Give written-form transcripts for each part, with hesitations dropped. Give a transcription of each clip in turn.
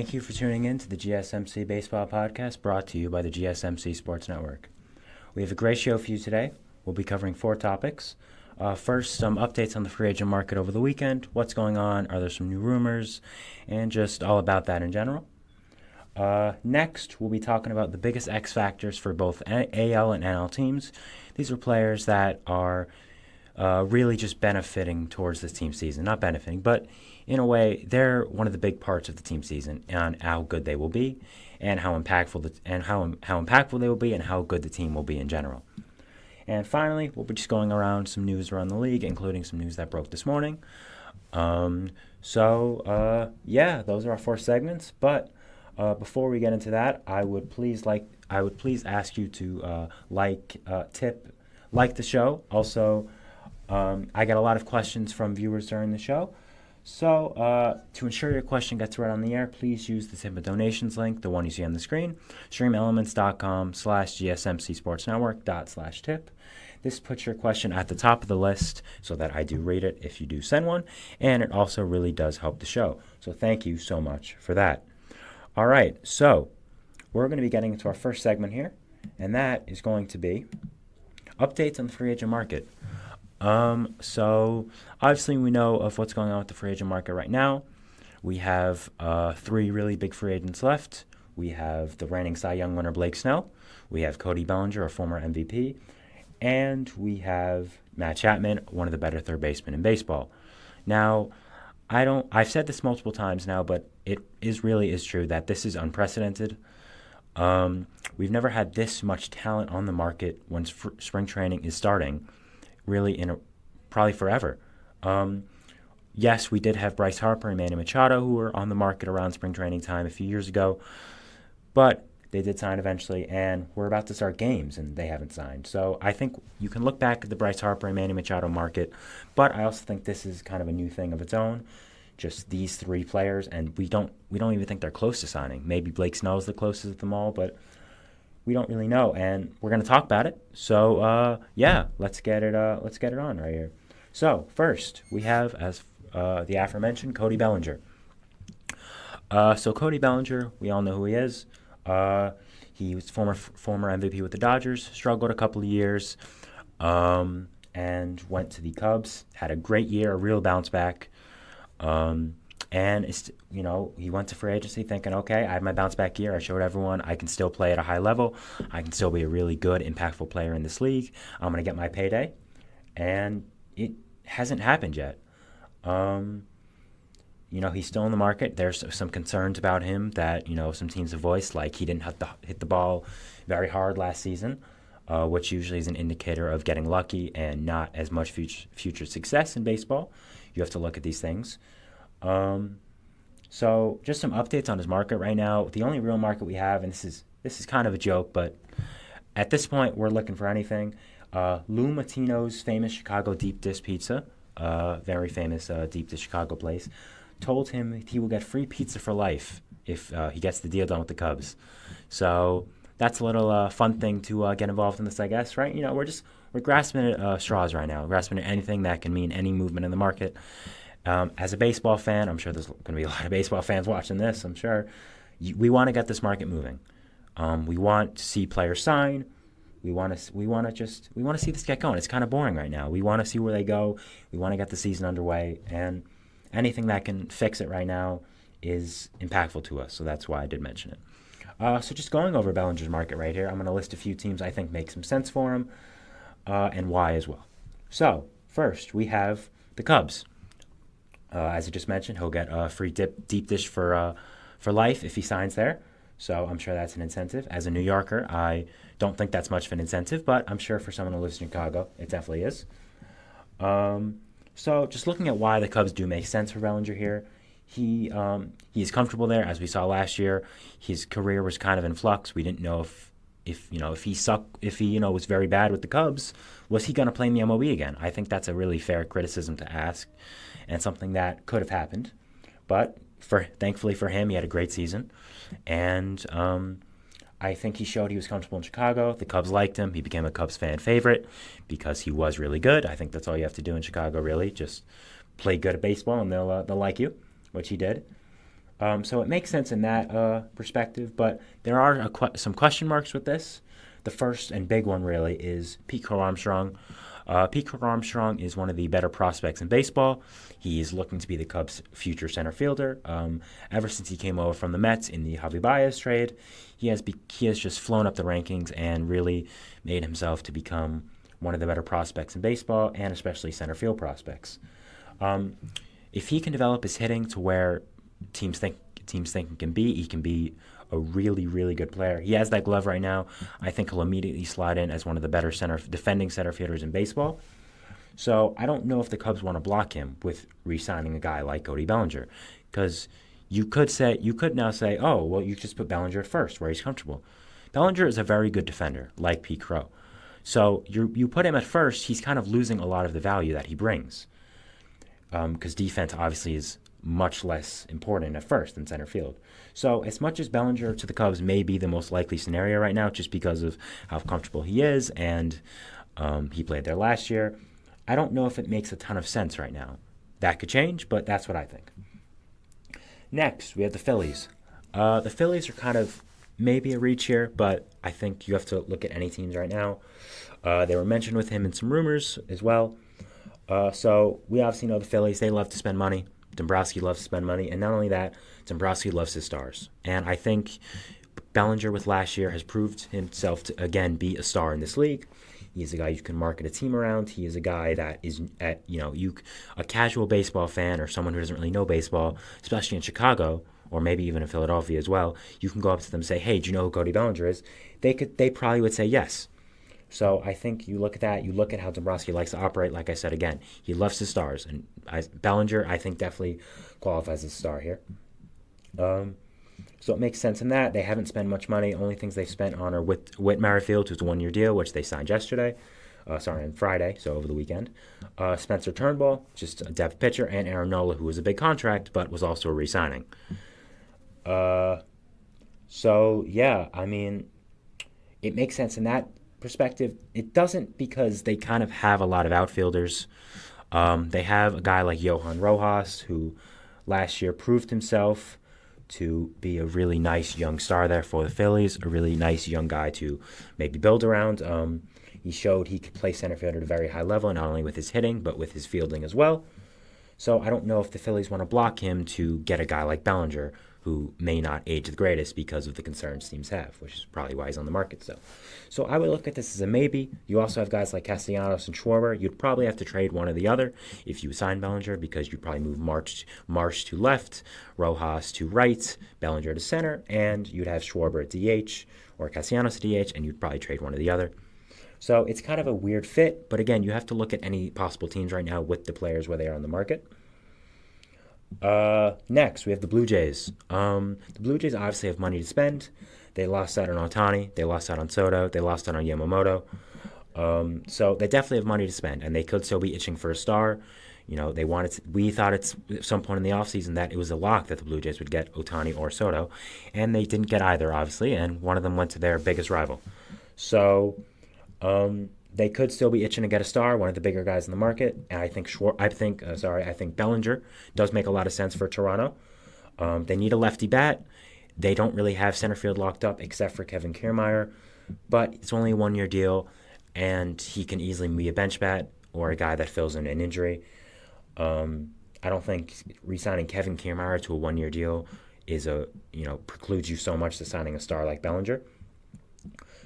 Thank you for tuning in to the GSMC Baseball Podcast brought to you by the GSMC Sports Network. We have a great show for you today. We'll be covering 4 topics. First, some updates on the free agent market over the weekend, what's going on, are there some new rumors, and just all about that in general. Next, we'll be talking about the biggest X factors for both AL and NL teams. These are players that are really just benefiting towards this team season. Not benefiting, but in a way, they're one of the big parts of the team season and how good they will be, and how impactful they will be, and how good the team will be in general. And finally, we'll be just going around some news around the league, including some news that broke this morning. Those are our 4 segments. But before we get into that, I would please ask you to like the show. Also, I get a lot of questions from viewers during the show. So to ensure your question gets read on the air, please use the Tip Donations link, the one you see on the screen, streamelements.com/gsmcsportsnetwork./tip. This puts your question at the top of the list so that I do read it if you do send one, and it also really does help the show. So thank you so much for that. All right, so we're going to be getting into our first segment here, and that is going to be updates on the free agent market. So obviously we know of what's going on with the free agent market right now. We have 3 really big free agents left. We have the reigning Cy Young winner Blake Snell. We have Cody Bellinger, a former MVP. And we have Matt Chapman, one of the better third basemen in baseball. Now, I've said this multiple times now, but it really is true that this is unprecedented. We've never had this much talent on the market when spring training is starting. Really, probably forever. Yes, we did have Bryce Harper and Manny Machado who were on the market around spring training time a few years ago, but they did sign eventually, and we're about to start games, and they haven't signed. So I think you can look back at the Bryce Harper and Manny Machado market, but I also think this is kind of a new thing of its own. Just these 3 players, and we don't even think they're close to signing. Maybe Blake Snell is the closest of them all, but we don't really know, and we're going to talk about it. So, let's get it on right here. So, first, we have, as the aforementioned, Cody Bellinger. So, Cody Bellinger, we all know who he is. He was former MVP with the Dodgers, struggled a couple of years, and went to the Cubs, had a great year, a real bounce back. And he went to free agency thinking, okay, I have my bounce back year. I showed everyone I can still play at a high level. I can still be a really good, impactful player in this league. I'm going to get my payday. And it hasn't happened yet. He's still in the market. There's some concerns about him that, some teams have voiced, like he didn't hit the ball very hard last season, which usually is an indicator of getting lucky and not as much future success in baseball. You have to look at these things. So just some updates on his market right now. The only real market we have, and this is kind of a joke, but at this point we're looking for anything. Lou Matino's famous Chicago deep dish pizza, very famous deep dish Chicago place, told him he will get free pizza for life if he gets the deal done with the Cubs. So that's a little fun thing to get involved in this, I guess, right? We're grasping at straws right now, grasping at anything that can mean any movement in the market. As a baseball fan, I'm sure there's going to be a lot of baseball fans watching this, I'm sure. We want to get this market moving. We want to see players sign. We want to see this get going. It's kind of boring right now. We want to see where they go. We want to get the season underway, and anything that can fix it right now is impactful to us. So that's why I did mention it. So just going over Bellinger's market right here, I'm going to list a few teams I think make some sense for him, and why as well. So first, we have the Cubs. As I just mentioned, he'll get a free deep dish for life if he signs there. So I'm sure that's an incentive. As a New Yorker, I don't think that's much of an incentive, but I'm sure for someone who lives in Chicago, it definitely is. So just looking at why the Cubs do make sense for Bellinger here, he is comfortable there. As we saw last year, his career was kind of in flux. We didn't know if he was very bad with the Cubs, was he going to play in the MLB again? I think that's a really fair criticism to ask, and something that could have happened. But thankfully for him, he had a great season, and I think he showed he was comfortable in Chicago. The Cubs liked him. He became a Cubs fan favorite because he was really good. I think that's all you have to do in Chicago, really. Just play good at baseball, and they'll like you, which he did. So it makes sense in that perspective, but there are some question marks with this. The first and big one really is Pete Crow Armstrong. Pete Crow Armstrong is one of the better prospects in baseball. He is looking to be the Cubs' future center fielder. Ever since he came over from the Mets in the Javi Baez trade, he has just flown up the rankings and really made himself to become one of the better prospects in baseball, and especially center field prospects. If he can develop his hitting to where teams think he can be a really, really good player. He has that glove right now. I think he'll immediately slide in as one of the better defending center fielders in baseball. So I don't know if the Cubs want to block him with re-signing a guy like Cody Bellinger, because you could now say, oh, well, you just put Bellinger at first where he's comfortable. Bellinger is a very good defender, like Pete Crow. So you put him at first, he's kind of losing a lot of the value that he brings, because defense obviously is much less important at first than center field. So as much as Bellinger to the Cubs may be the most likely scenario right now, just because of how comfortable he is and he played there last year, I don't know if it makes a ton of sense right now. That could change, but that's what I think. Next, we have the Phillies. The Phillies are kind of maybe a reach here, but I think you have to look at any teams right now. They were mentioned with him in some rumors as well. So we obviously know the Phillies. They love to spend money. Dombrowski loves to spend money. And not only that, Dombrowski loves his stars. And I think Bellinger with last year has proved himself to, again, be a star in this league. He's a guy you can market a team around. He is a guy that is, a casual baseball fan or someone who doesn't really know baseball, especially in Chicago or maybe even in Philadelphia as well. You can go up to them and say, hey, do you know who Cody Bellinger is? They probably would say yes. So I think you look at that, you look at how Dombrowski likes to operate. Like I said, again, he loves his stars. And Bellinger, I think, definitely qualifies as a star here. So it makes sense in that. They haven't spent much money. Only things they've spent on are Whit Merrifield, who's a one-year deal, which they signed yesterday. On Friday, so over the weekend. Spencer Turnbull, just a depth pitcher, and Aaron Nola, who was a big contract, but was also a re-signing. It makes sense in that perspective. It doesn't, because they kind of have a lot of outfielders. They have a guy like Johan Rojas, who last year proved himself to be a really nice young star there for the Phillies, a really nice young guy to maybe build around. He showed he could play center field at a very high level, not only with his hitting, but with his fielding as well. So I don't know if the Phillies want to block him to get a guy like Bellinger, who may not age the greatest because of the concerns teams have, which is probably why he's on the market still. So I would look at this as a maybe. You also have guys like Castellanos and Schwarber. You'd probably have to trade one or the other if you sign Bellinger, because you'd probably move Marsh to left, Rojas to right, Bellinger to center, and you'd have Schwarber at DH or Castellanos at DH, and you'd probably trade one or the other. So it's kind of a weird fit, but again, you have to look at any possible teams right now with the players where they are on the market. Next, we have the Blue Jays. The Blue Jays obviously have money to spend. They lost out on Ohtani. They lost out on Soto. They lost out on Yamamoto. So they definitely have money to spend, and they could still be itching for a star. We thought at some point in the offseason that it was a lock that the Blue Jays would get Ohtani or Soto, and they didn't get either, obviously, and one of them went to their biggest rival. So they could still be itching to get a star, one of the bigger guys in the market. And I think Bellinger does make a lot of sense for Toronto. They need a lefty bat. They don't really have center field locked up except for Kevin Kiermaier, but it's only a one-year deal, and he can easily be a bench bat or a guy that fills in an injury. I don't think re-signing Kevin Kiermaier to a one-year deal precludes you so much to signing a star like Bellinger.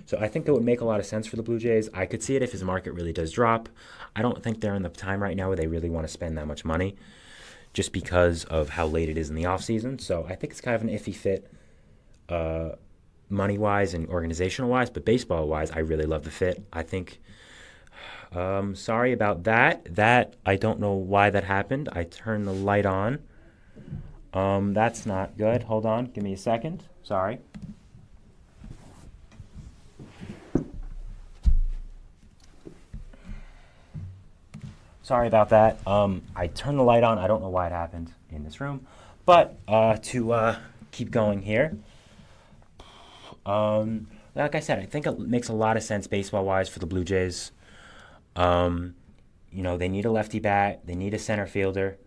So I think that would make a lot of sense for the Blue Jays. I could see it if his market really does drop. I don't think they're in the time right now where they really want to spend that much money, just because of how late it is in the offseason. So I think it's kind of an iffy fit money-wise and organizational-wise, but baseball-wise, I really love the fit. I think, sorry about that. I don't know why that happened. I turned the light on. That's not good. Hold on. Give me a second. Sorry. Sorry about that. I turned the light on. I don't know why it happened in this room. But to keep going here, like I said, I think it makes a lot of sense baseball-wise for the Blue Jays. They need a lefty bat. They need a center fielder.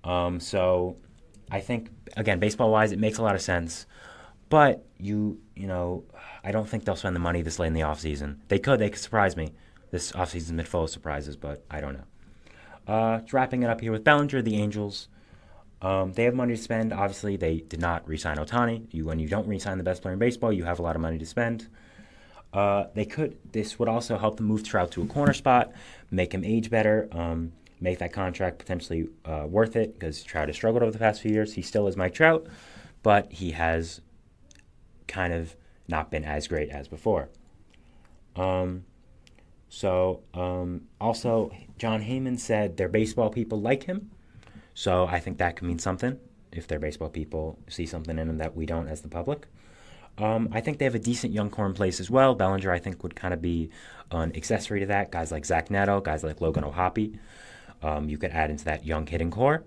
So I think, again, baseball-wise, it makes a lot of sense. But I don't think they'll spend the money this late in the offseason. They could surprise me. This offseason's been full of surprises, but I don't know. Wrapping it up here with Bellinger, the Angels. They have money to spend. Obviously, they did not re-sign Ohtani. When you don't re-sign the best player in baseball, you have a lot of money to spend. This would also help them move Trout to a corner spot, make him age better, make that contract potentially worth it, because Trout has struggled over the past few years. He still is Mike Trout, but he has kind of not been as great as before. Also, John Heyman said their baseball people like him, so I think that could mean something if their baseball people see something in him that we don't as the public. I think they have a decent young core in place as well. Bellinger, I think, would kind of be an accessory to that. Guys like Zach Neto, guys like Logan O'Hoppe, you could add into that young hitting core.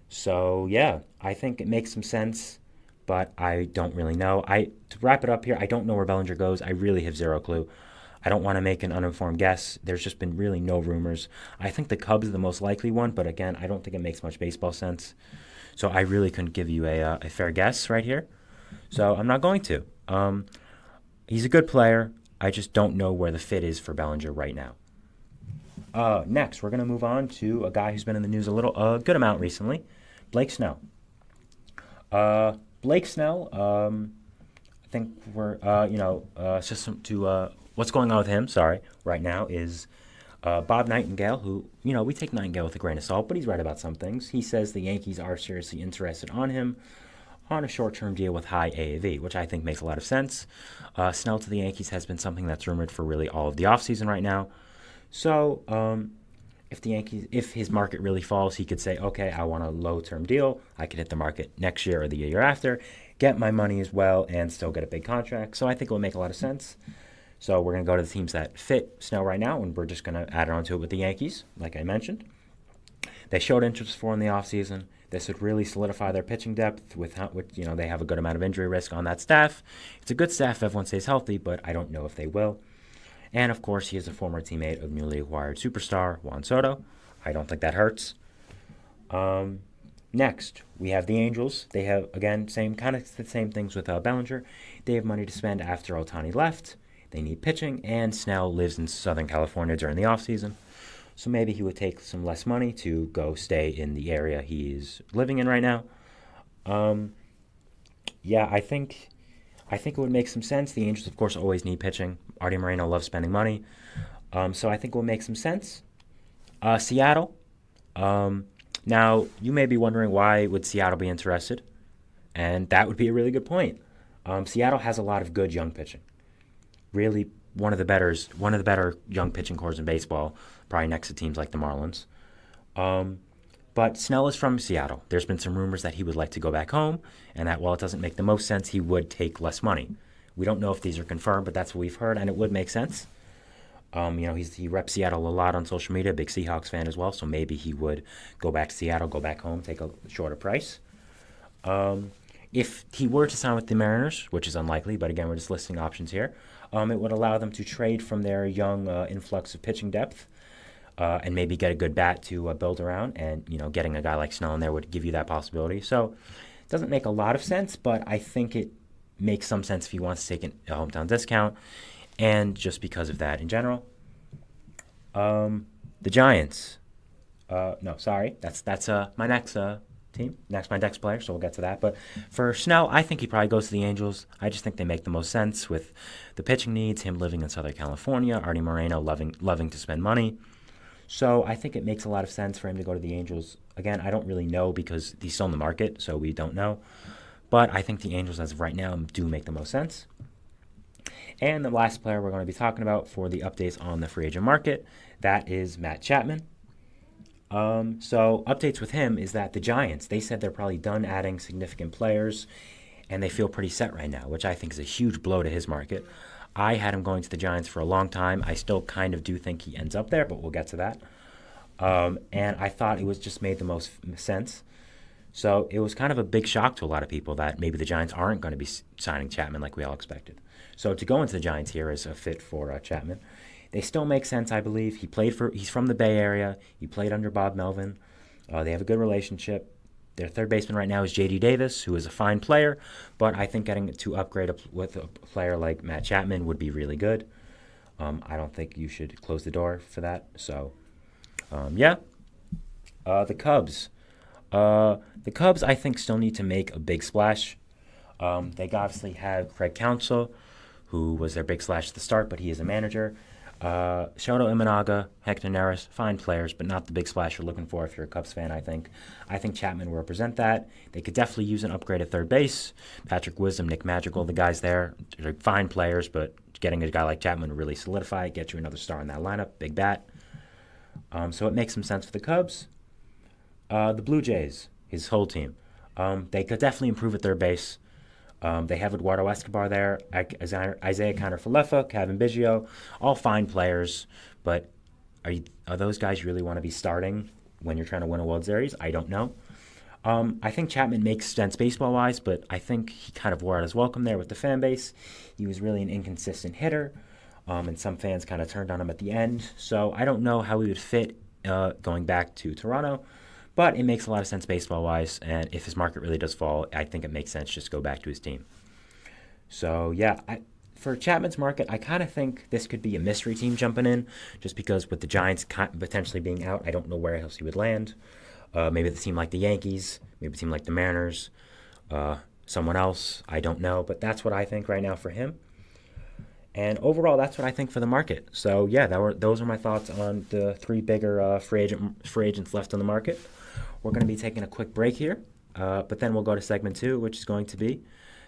So, yeah, I think it makes some sense, but I don't really know. To wrap it up here, I don't know where Bellinger goes. I really have zero clue. I don't want to make an uninformed guess. There's just been really no rumors. I think the Cubs are the most likely one, but again, I don't think it makes much baseball sense. So I really couldn't give you a fair guess right here. So I'm not going to. He's a good player. I just don't know where the fit is for Bellinger right now. Next, we're going to move on to a guy who's been in the news a good amount recently, Blake Snell. Blake Snell, I think what's going on with him, right now is Bob Nightingale, who, we take Nightingale with a grain of salt, but he's right about some things. He says the Yankees are seriously interested on him on a short-term deal with high AAV, which I think makes a lot of sense. Snell to the Yankees has been something that's rumored for really all of the offseason right now. So if his market really falls, he could say, okay, I want a low-term deal. I could hit the market next year or the year after, get my money as well, and still get a big contract. So I think it will make a lot of sense. So we're going to go to the teams that fit Snell right now, and we're just going to add on to it with the Yankees, like I mentioned. They showed interest for in the offseason. This would really solidify their pitching depth with they have a good amount of injury risk on that staff. It's a good staff if everyone stays healthy, but I don't know if they will. And, of course, he is a former teammate of newly acquired superstar Juan Soto. I don't think that hurts. Next, we have the Angels. They have, again, the same things with Bellinger. They have money to spend after Ohtani left. They need pitching, and Snell lives in Southern California during the offseason. So maybe he would take some less money to go stay in the area he's living in right now. I think it would make some sense. The Angels, of course, always need pitching. Artie Moreno loves spending money. So I think it would make some sense. Seattle. Now, you may be wondering why would Seattle be interested? And that would be a really good point. Seattle has a lot of good young pitching. Really one of the better young pitching cores in baseball, probably next to teams like the Marlins. But Snell is from Seattle. There's been some rumors that he would like to go back home, and that while it doesn't make the most sense, he would take less money. We don't know if these are confirmed, but that's what we've heard, and it would make sense. He reps Seattle a lot on social media, big Seahawks fan as well, so maybe he would go back to Seattle, go back home, take a shorter price. If he were to sign with the Mariners, which is unlikely, but again, we're just listing options here, it would allow them to trade from their young influx of pitching depth and maybe get a good bat to build around. And, getting a guy like Snell in there would give you that possibility. So it doesn't make a lot of sense, but I think it makes some sense if he wants to take a hometown discount. And just because of that in general. The Giants. That's my next team. My next player, so we'll get to that. But for Snell, I think he probably goes to the Angels. I just think they make the most sense with the pitching needs, him living in Southern California, Artie Moreno loving to spend money. So I think it makes a lot of sense for him to go to the Angels. Again, I don't really know because he's still in the market, so we don't know. But I think the Angels, as of right now, do make the most sense. And the last player we're going to be talking about for the updates on the free agent market, that is Matt Chapman. So updates with him is that the Giants, they said they're probably done adding significant players, and they feel pretty set right now, which I think is a huge blow to his market. I had him going to the Giants for a long time. I still kind of do think he ends up there, but we'll get to that. And I thought it was just made the most sense. So it was kind of a big shock to a lot of people that maybe the Giants aren't going to be signing Chapman like we all expected. So to go into the Giants here is a fit for Chapman. They still make sense, I believe. He's from the Bay Area. He played under Bob Melvin. They have a good relationship. Their third baseman right now is J.D. Davis, who is a fine player, but I think getting to upgrade with a player like Matt Chapman would be really good. I don't think you should close the door for that. So, yeah. The Cubs. The Cubs, I think, still need to make a big splash. They obviously have Craig Counsell, who was their big splash at the start, but he is a manager. Shoto Imanaga, Hector Neris, fine players, but not the big splash you're looking for if you're a Cubs fan, I think. I think Chapman will represent that. They could definitely use an upgrade at third base. Patrick Wisdom, Nick Madrigal, the guys there, they're fine players, but getting a guy like Chapman to really solidify it, get you another star in that lineup, big bat. So it makes some sense for the Cubs. The Blue Jays, his whole team. They could definitely improve at third base. They have Eduardo Escobar there, Isaiah Kiner-Falefa, Kevin Biggio, all fine players. But are those guys you really want to be starting when you're trying to win a World Series? I don't know. I think Chapman makes sense baseball-wise, but I think he kind of wore out his welcome there with the fan base. He was really an inconsistent hitter, and some fans kind of turned on him at the end. So I don't know how he would fit going back to Toronto. But it makes a lot of sense baseball-wise, and if his market really does fall, I think it makes sense just to go back to his team. So, yeah, for Chapman's market, I kind of think this could be a mystery team jumping in, just because with the Giants potentially being out, I don't know where else he would land. Maybe the team like the Yankees, maybe a team like the Mariners, someone else, I don't know. But that's what I think right now for him. And overall, that's what I think for the market. So, yeah, those are my thoughts on the three bigger free agents left on the market. We're going to be taking a quick break here, but then we'll go to segment 2, which is going to be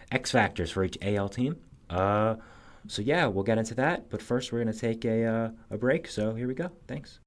X factors for each AL team. So, yeah, we'll get into that. But first, we're going to take a break. So here we go. Thanks.